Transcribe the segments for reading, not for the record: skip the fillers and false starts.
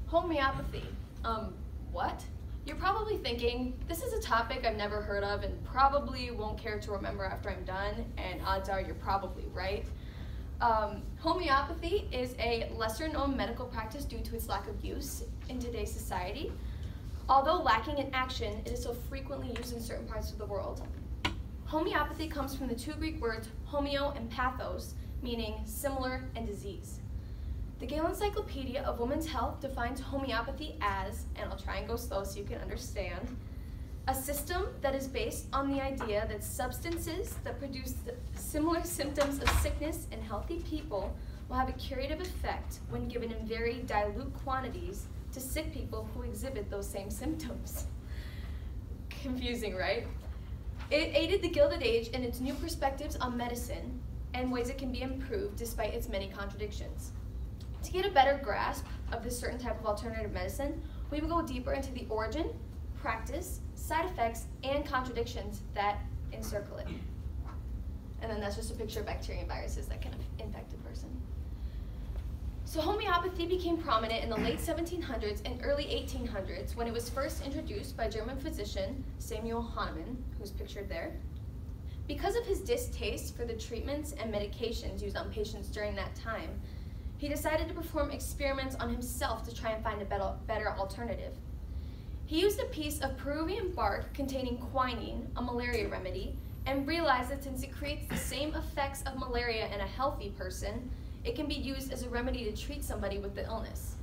Homeopathy. What? You're probably thinking, this is a topic I've never heard of and probably won't care to remember after I'm done, and odds are you're probably right. Homeopathy is a lesser-known medical practice due to its lack of use in today's society. Although lacking in action, it is so frequently used in certain parts of the world. Homeopathy comes from the two Greek words homeo and pathos, meaning similar and disease. The Gale Encyclopedia of Women's Health defines homeopathy as, and I'll try and go slow so you can understand, a system that is based on the idea that substances that produce similar symptoms of sickness in healthy people will have a curative effect when given in very dilute quantities to sick people who exhibit those same symptoms. Confusing, right? It aided the Gilded Age in its new perspectives on medicine and ways it can be improved despite its many contradictions. To get a better grasp of this certain type of alternative medicine, we will go deeper into the origin, practice, side effects, and contradictions that encircle it. And then that's just a picture of bacteria and viruses that can infect a person. So homeopathy became prominent in the late 1700s and early 1800s when it was first introduced by German physician Samuel Hahnemann, who's pictured there. Because of his distaste for the treatments and medications used on patients during that time, he decided to perform experiments on himself to try and find a better alternative. He used a piece of Peruvian bark containing quinine, a malaria remedy, and realized that since it creates the same effects of malaria in a healthy person, it can be used as a remedy to treat somebody with the illness.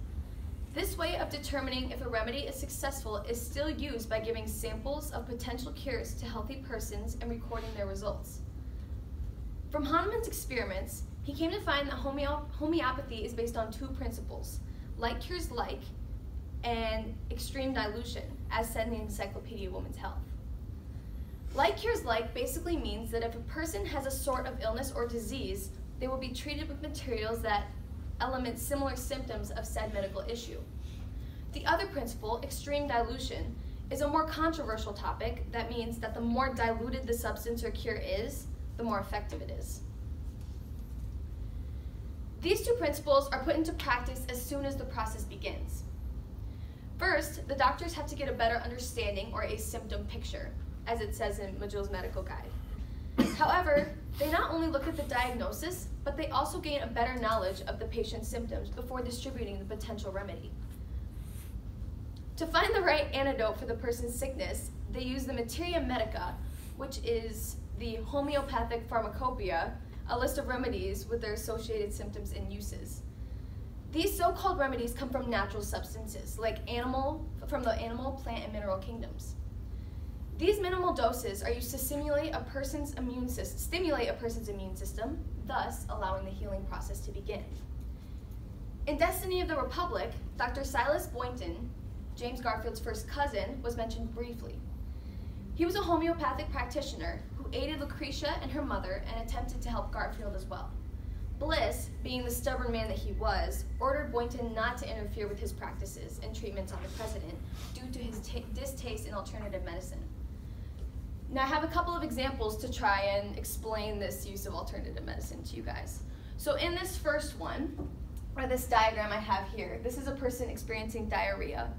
This way of determining if a remedy is successful is still used by giving samples of potential cures to healthy persons and recording their results. From Hahnemann's experiments, he came to find that homeopathy is based on two principles, like cures like, and extreme dilution, as said in the Encyclopedia of Women's Health. Like cures like basically means that if a person has a sort of illness or disease, they will be treated with materials that element similar symptoms of said medical issue. The other principle, extreme dilution, is a more controversial topic that means that the more diluted the substance or cure is, the more effective it is. These two principles are put into practice as soon as the process begins. First, the doctors have to get a better understanding or a symptom picture, as it says in Majul's medical guide. However, they not only look at the diagnosis, but they also gain a better knowledge of the patient's symptoms before distributing the potential remedy. To find the right antidote for the person's sickness, they use the materia medica, which is the homeopathic pharmacopoeia, a list of remedies with their associated symptoms and uses. These so-called remedies come from natural substances, like from the animal, plant, and mineral kingdoms. These minimal doses are used to stimulate a person's immune system, thus allowing the healing process to begin. In Destiny of the Republic, Dr. Silas Boynton, James Garfield's first cousin, was mentioned briefly. He was a homeopathic practitioner who aided Lucretia and her mother and attempted to help Garfield as well. Bliss, being the stubborn man that he was, ordered Boynton not to interfere with his practices and treatments on the president due to his distaste in alternative medicine. Now I have a couple of examples to try and explain this use of alternative medicine to you guys. So in this first one, or this diagram I have here, this is a person experiencing diarrhea.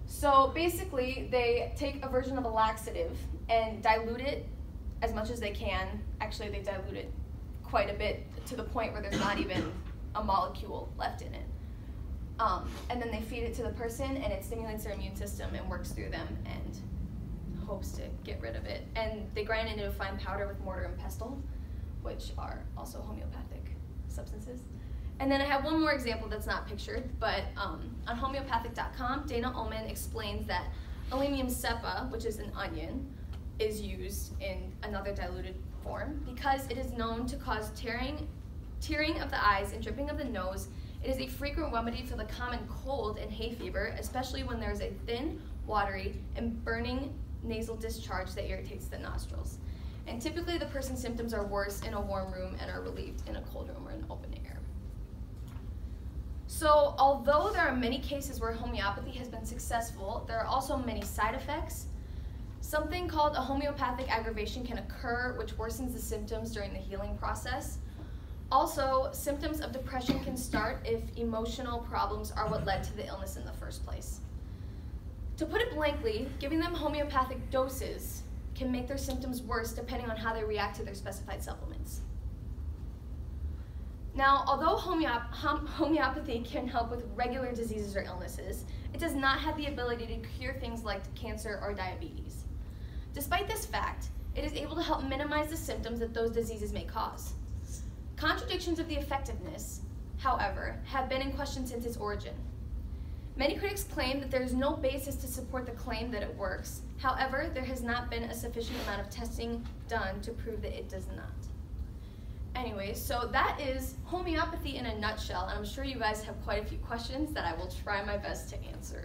So basically, they take a version of a laxative and dilute it as much as they can. Actually, they dilute it quite a bit to the point where there's not even a molecule left in it. And then they feed it to the person, and it stimulates their immune system and works through them and hopes to get rid of it. And they grind it into a fine powder with mortar and pestle, which are also homeopathic substances. And then I have one more example that's not pictured, but on homeopathic.com, Dana Ullman explains that Alimium cepa, which is an onion, is used in another diluted form because it is known to cause tearing of the eyes and dripping of the nose. It is a frequent remedy for the common cold and hay fever, especially when there is a thin, watery, and burning nasal discharge that irritates the nostrils. And typically the person's symptoms are worse in a warm room and are relieved in a cold room or in open air. So although there are many cases where homeopathy has been successful, there are also many side effects. Something called a homeopathic aggravation can occur, which worsens the symptoms during the healing process. Also, symptoms of depression can start if emotional problems are what led to the illness in the first place. To put it blankly, giving them homeopathic doses can make their symptoms worse depending on how they react to their specified supplements. Now, although homeopathy can help with regular diseases or illnesses, it does not have the ability to cure things like cancer or diabetes. Despite this fact, it is able to help minimize the symptoms that those diseases may cause. Contradictions of the effectiveness, however, have been in question since its origin. Many critics claim that there is no basis to support the claim that it works. However, there has not been a sufficient amount of testing done to prove that it does not. Anyway, so that is homeopathy in a nutshell, and I'm sure you guys have quite a few questions that I will try my best to answer.